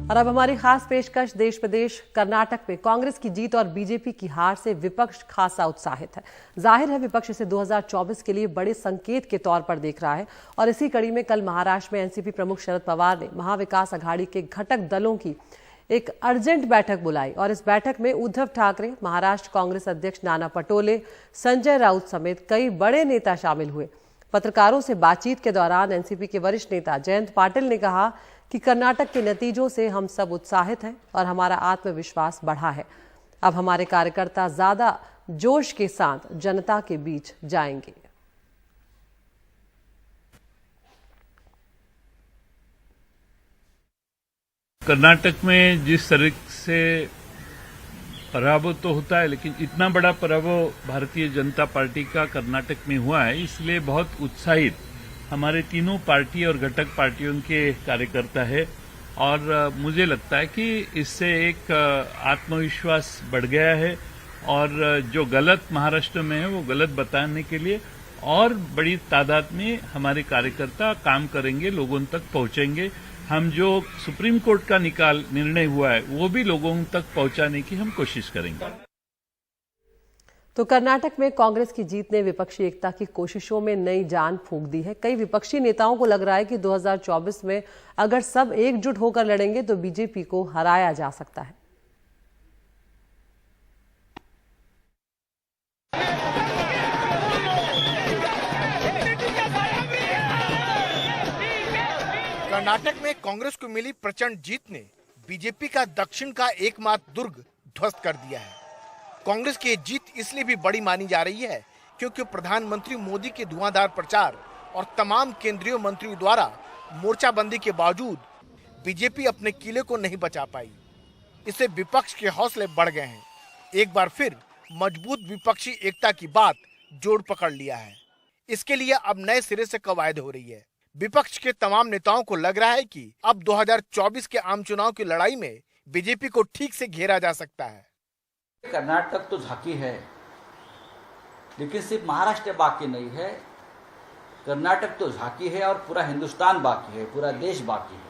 और अब हमारी खास पेशकश देश प्रदेश कर्नाटक में कांग्रेस की जीत और बीजेपी की हार से विपक्ष खासा उत्साहित है। जाहिर है विपक्ष इसे 2024 के लिए बड़े संकेत के तौर पर देख रहा है और इसी कड़ी में कल महाराष्ट्र में एनसीपी प्रमुख शरद पवार ने महाविकास अघाड़ी के घटक दलों की एक अर्जेंट बैठक बुलाई और इस बैठक में उद्धव ठाकरे, महाराष्ट्र कांग्रेस अध्यक्ष नाना पटोले, संजय राउत समेत कई बड़े नेता शामिल हुए। पत्रकारों से बातचीत के दौरान एनसीपी के वरिष्ठ नेता जयंत पाटिल ने कहा कि कर्नाटक के नतीजों से हम सब उत्साहित हैं और हमारा आत्मविश्वास बढ़ा है। अब हमारे कार्यकर्ता ज्यादा जोश के साथ जनता के बीच जाएंगे। कर्नाटक में जिस तरह से पराभव तो होता है, लेकिन इतना बड़ा पराभव भारतीय जनता पार्टी का कर्नाटक में हुआ है, इसलिए बहुत उत्साहित हमारे तीनों पार्टी और घटक पार्टियों के कार्यकर्ता है और मुझे लगता है कि इससे एक आत्मविश्वास बढ़ गया है और जो गलत महाराष्ट्र में है वो गलत बताने के लिए और बड़ी तादाद में हमारे कार्यकर्ता काम करेंगे, लोगों तक पहुंचेंगे। हम जो सुप्रीम कोर्ट का निर्णय हुआ है वो भी लोगों तक पहुंचाने की हम कोशिश करेंगे। तो कर्नाटक में कांग्रेस की जीत ने विपक्षी एकता की कोशिशों में नई जान फूंक दी है। कई विपक्षी नेताओं को लग रहा है कि 2024 में अगर सब एकजुट होकर लड़ेंगे तो बीजेपी को हराया जा सकता है। कर्नाटक में कांग्रेस को मिली प्रचंड जीत ने बीजेपी का दक्षिण का एकमात्र दुर्ग ध्वस्त कर दिया है। कांग्रेस की जीत इसलिए भी बड़ी मानी जा रही है क्योंकि प्रधानमंत्री मोदी के धुआंधार प्रचार और तमाम केंद्रीय मंत्रियों द्वारा मोर्चाबंदी के बावजूद बीजेपी अपने किले को नहीं बचा पाई। इससे विपक्ष के हौसले बढ़ गए हैं। एक बार फिर मजबूत विपक्षी एकता की बात जोर पकड़ लिया है। इसके लिए अब नए सिरे से कवायद हो रही है। विपक्ष के तमाम नेताओं को लग रहा है कि अब 2024 के आम चुनाव की लड़ाई में बीजेपी को ठीक से घेरा जा सकता है। कर्नाटक तो झांकी है, लेकिन सिर्फ महाराष्ट्र बाकी नहीं है। कर्नाटक तो झांकी है और पूरा हिंदुस्तान बाकी है, पूरा देश बाकी है।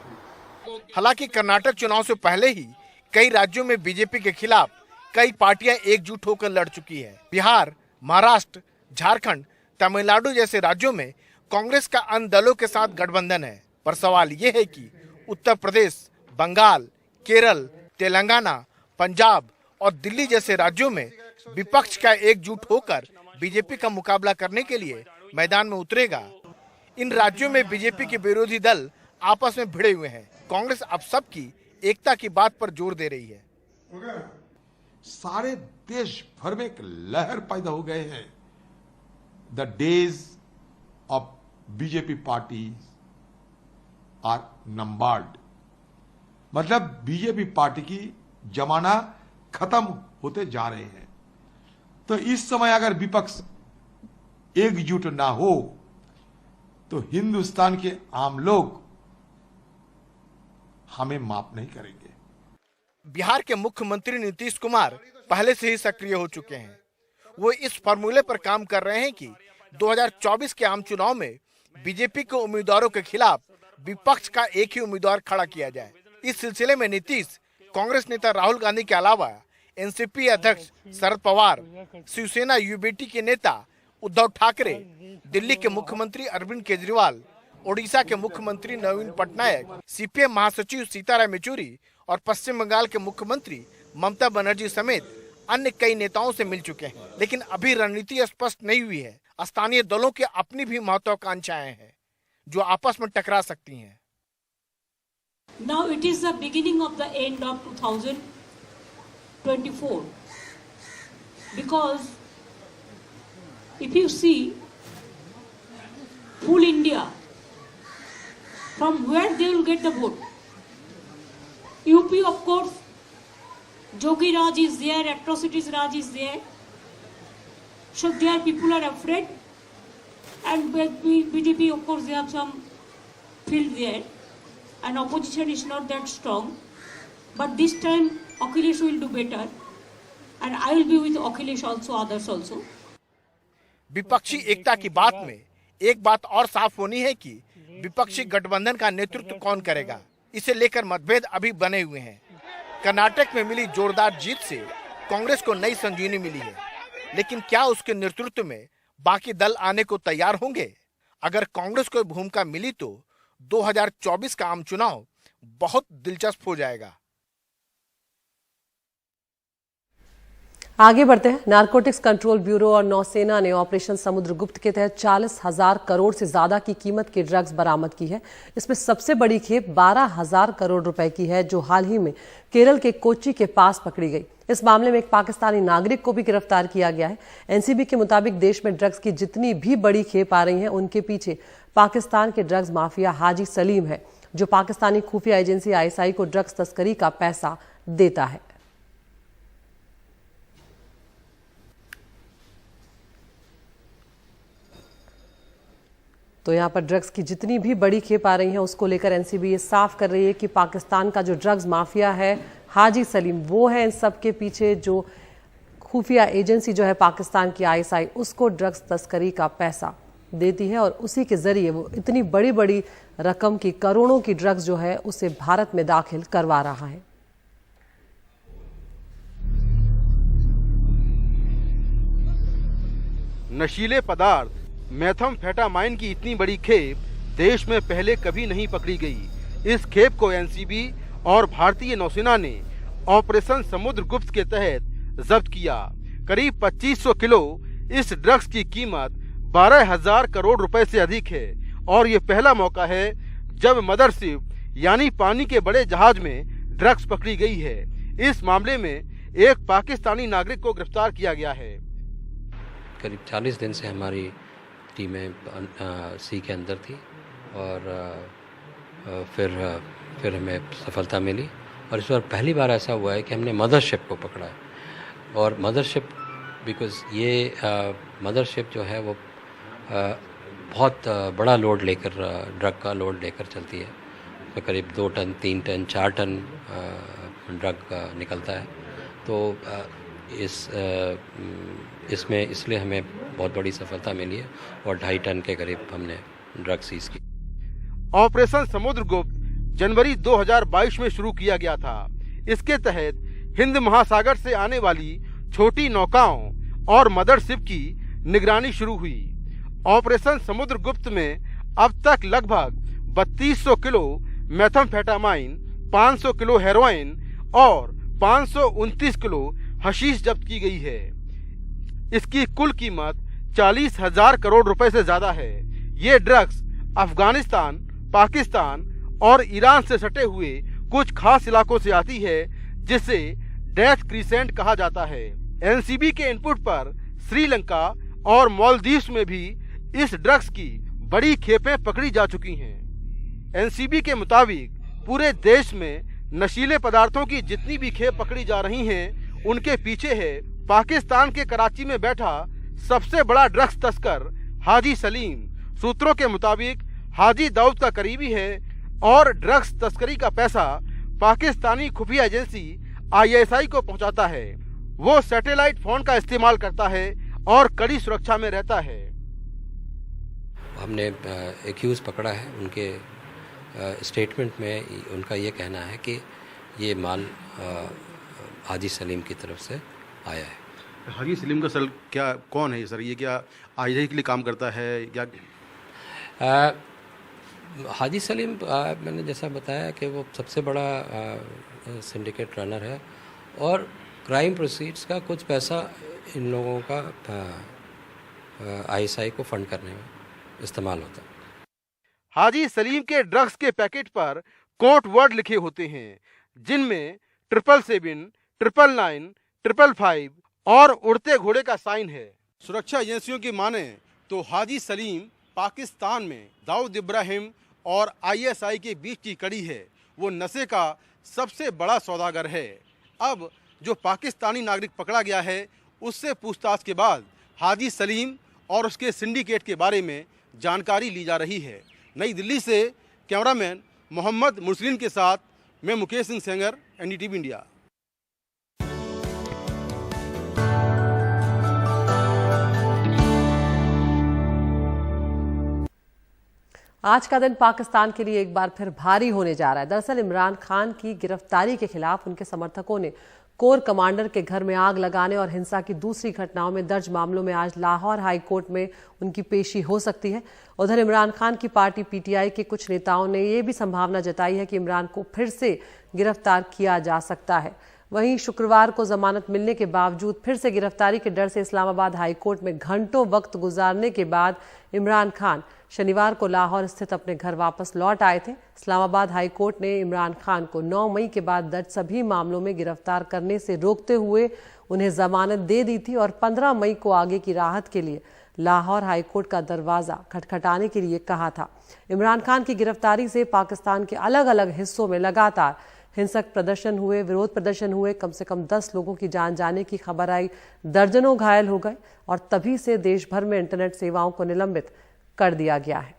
हालांकि कर्नाटक चुनाव से पहले ही कई राज्यों में बीजेपी के खिलाफ कई पार्टियां एकजुट होकर लड़ चुकी है। बिहार, महाराष्ट्र, झारखंड, तमिलनाडु जैसे राज्यों में कांग्रेस का अन्य दलों के साथ गठबंधन है। पर सवाल ये है कि उत्तर प्रदेश, बंगाल, केरल, तेलंगाना, पंजाब और दिल्ली जैसे राज्यों में विपक्ष का एकजुट होकर बीजेपी का मुकाबला करने के लिए मैदान में उतरेगा। इन राज्यों में बीजेपी के विरोधी दल आपस में भिड़े हुए हैं। कांग्रेस अब सबकी एकता की बात पर जोर दे रही है। सारे देश भर में एक लहर पैदा हो गए हैं। The days of BJP party are numbered. मतलब बीजेपी पार्टी की जमाना खत्म होते जा रहे हैं। तो इस समय अगर विपक्ष एकजुट ना हो तो हिंदुस्तान के आम लोग हमें माफ नहीं करेंगे। बिहार के मुख्यमंत्री नीतीश कुमार पहले से ही सक्रिय हो चुके हैं। वो इस फॉर्मूले पर काम कर रहे हैं कि 2024 के आम चुनाव में बीजेपी के उम्मीदवारों के खिलाफ विपक्ष का एक ही उम्मीदवार खड़ा किया जाए। इस सिलसिले में नीतीश कांग्रेस नेता राहुल गांधी के अलावा एनसीपी अध्यक्ष शरद पवार, शिवसेना यूबीटी के नेता उद्धव ठाकरे, दिल्ली के मुख्यमंत्री अरविंद केजरीवाल, ओडिशा के मुख्यमंत्री नवीन पटनायक, सीपीएम महासचिव सीताराम येचुरी और पश्चिम बंगाल के मुख्यमंत्री ममता बनर्जी समेत अन्य कई नेताओं से मिल चुके हैं। लेकिन अभी रणनीति स्पष्ट नहीं हुई है। स्थानीय दलों की अपनी भी महत्वाकांक्षाएं हैं जो आपस में टकरा सकती हैं। Now it is the beginning of the end of 2024 because if you see full India, from where they will get the vote? UP, of course, Jogi Raj is there, atrocities Raj is there. So there people are afraid, and BJP, of course, they have some field there, and opposition is not that strong. But this time, Akhilesh will do better, and I will be with Akhilesh also, others also. विपक्षी एकता की बात में एक बात और साफ होनी है कि विपक्षी गठबंधन का नेतृत्व कौन करेगा। इसे लेकर मतभेद अभी बने हुए हैं। कर्नाटक में मिली जोरदार जीत से कांग्रेस को नई संजीवनी मिली है, लेकिन क्या उसके नेतृत्व में बाकी दल आने को तैयार होंगे? अगर कांग्रेस को भूमिका मिली तो 2024 का आम चुनाव बहुत दिलचस्प हो जाएगा। आगे बढ़ते हैं। नारकोटिक्स कंट्रोल ब्यूरो और नौसेना ने ऑपरेशन समुद्रगुप्त के तहत 40,000 करोड़ से ज्यादा की कीमत के ड्रग्स बरामद की है। इसमें सबसे बड़ी खेप 12,000 करोड़ रुपए की है, जो हाल ही में केरल के कोच्चि के पास पकड़ी गई। इस मामले में एक पाकिस्तानी नागरिक को भी गिरफ्तार किया गया है। एनसीबी के मुताबिक देश में ड्रग्स की जितनी भी बड़ी खेप आ रही है, उनके पीछे पाकिस्तान के ड्रग्स माफिया हाजी सलीम है, जो पाकिस्तानी खुफिया एजेंसी आईएसआई को ड्रग्स तस्करी का पैसा देता है। तो यहाँ पर ड्रग्स की जितनी भी बड़ी खेप आ रही है, उसको लेकर एनसीबी ये साफ कर रही है कि पाकिस्तान का जो ड्रग्स माफिया है हाजी सलीम, वो है इन सब के पीछे। जो खुफिया एजेंसी जो है पाकिस्तान की आईएसआई, उसको ड्रग्स तस्करी का पैसा देती है और उसी के जरिए वो इतनी बड़ी बड़ी रकम की, करोड़ों की ड्रग्स जो है उसे भारत में दाखिल करवा रहा है। नशीले पदार्थ मेथाम्फेटामाइन की इतनी बड़ी खेप देश में पहले कभी नहीं पकड़ी गई। इस खेप को एनसीबी और भारतीय नौसेना ने ऑपरेशन समुद्रगुप्त के तहत जब्त किया। करीब 2500 किलो इस ड्रग्स की कीमत 12,000 करोड़ रुपए से अधिक है और ये पहला मौका है जब मदरशिप यानी पानी के बड़े जहाज में ड्रग्स पकड़ी गई है। इस मामले में एक पाकिस्तानी नागरिक को गिरफ्तार किया गया है। करीब 40 दिन से हमारी टीमें सी के अंदर थी और फिर हमें सफलता मिली और इस बार पहली बार ऐसा हुआ है कि हमने मदरशिप को पकड़ा है। और मदरशिप बिकॉज़ ये मदरशिप जो है वो बहुत बड़ा लोड लेकर, ड्रग का लोड लेकर चलती है। तो करीब 2 टन 3 टन 4 टन ड्रग निकलता है। तो इसमें इसलिए हमें बहुत बड़ी सफलता मिली है और 2.5 टन के करीब हमने ड्रग सीज की। ऑपरेशन समुद्रगुप्त जनवरी 2022 में शुरू किया गया था। इसके तहत हिंद महासागर से आने वाली छोटी नौकाओं और मदरशिप की निगरानी शुरू हुई। ऑपरेशन समुद्रगुप्त में अब तक लगभग 3200 किलो मेथाम्फेटामाइन, 500 किलो हेरोइन और 529 किलो हशीश जब्त की गई है। इसकी कुल कीमत 40,000 करोड़ रुपए से ज्यादा है। ये ड्रग्स अफगानिस्तान, पाकिस्तान और ईरान से सटे हुए कुछ खास इलाकों से आती है, जिसे डेथ क्रिसेंट कहा जाता है। एनसीबी के इनपुट पर श्रीलंका और मालदीव्स में भी इस ड्रग्स की बड़ी खेपें पकड़ी जा चुकी हैं। एनसीबी के मुताबिक पूरे देश में नशीले पदार्थों की जितनी भी खेप पकड़ी जा रही हैं, उनके पीछे है पाकिस्तान के कराची में बैठा सबसे बड़ा ड्रग्स तस्कर हाजी सलीम। सूत्रों के मुताबिक हाजी दाऊद का करीबी है और ड्रग्स तस्करी का पैसा पाकिस्तानी खुफिया एजेंसी आईएसआई को पहुंचाता है। वो सैटेलाइट फोन का इस्तेमाल करता है और कड़ी सुरक्षा में रहता है। हमने एक्यूज पकड़ा है। उनके स्टेटमेंट में उनका ये कहना है कि ये माल हाजी सलीम की तरफ से आया है। हाजी सलीम का सर क्या कौन है सर? ये क्या आईएसआई के लिए काम करता है या? हाजी सलीम मैंने जैसा बताया कि वो सबसे बड़ा सिंडिकेट रनर है और क्राइम प्रोसीड्स का कुछ पैसा इन लोगों का आईएसआई को फंड करने में इस्तेमाल होता है। हाजी सलीम के ड्रग्स के पैकेट पर कोड वर्ड लिखे होते हैं, जिनमें 777, 999, 555 और उड़ते घोड़े का साइन है। सुरक्षा एजेंसियों की माने तो हाजी सलीम पाकिस्तान में दाऊद इब्राहिम और आईएसआई के बीच की कड़ी है। वो नशे का सबसे बड़ा सौदागर है। अब जो पाकिस्तानी नागरिक पकड़ा गया है, उससे पूछताछ के बाद हाजी सलीम और उसके सिंडिकेट के बारे में जानकारी ली जा रही है। नई दिल्ली से कैमरामैन मोहम्मद मुर्सलीन के साथ मैं मुकेश सिंह सेंगर, एनडीटीवी इंडिया। आज का दिन पाकिस्तान के लिए एक बार फिर भारी होने जा रहा है। दरअसल इमरान खान की गिरफ्तारी के खिलाफ उनके समर्थकों ने कोर कमांडर के घर में आग लगाने और हिंसा की दूसरी घटनाओं में दर्ज मामलों में आज लाहौर हाई कोर्ट में उनकी पेशी हो सकती है। उधर इमरान खान की पार्टी पीटीआई के कुछ नेताओं ने ये भी संभावना जताई है कि इमरान को फिर से गिरफ्तार किया जा सकता है। वहीं शुक्रवार को जमानत मिलने के बावजूद फिर से गिरफ्तारी के डर से इस्लामाबाद हाई कोर्ट में घंटों वक्त गुजारने के बाद इमरान खान शनिवार को लाहौर स्थित अपने घर वापस लौट आए थे। इस्लामाबाद हाई कोर्ट ने इमरान खान को 9 मई के बाद दर्ज सभी मामलों में गिरफ्तार करने से रोकते हुए उन्हें जमानत दे दी थी और 15 मई को आगे की राहत के लिए लाहौर हाई कोर्ट का दरवाजा खटखटाने के लिए कहा था। इमरान खान की गिरफ्तारी से पाकिस्तान के अलग अलग हिस्सों में लगातार हिंसक प्रदर्शन हुए, विरोध प्रदर्शन हुए। कम से कम 10 लोगों की जान जाने की खबर आई, दर्जनों घायल हो गए और तभी से देश भर में इंटरनेट सेवाओं को निलंबित कर दिया गया है।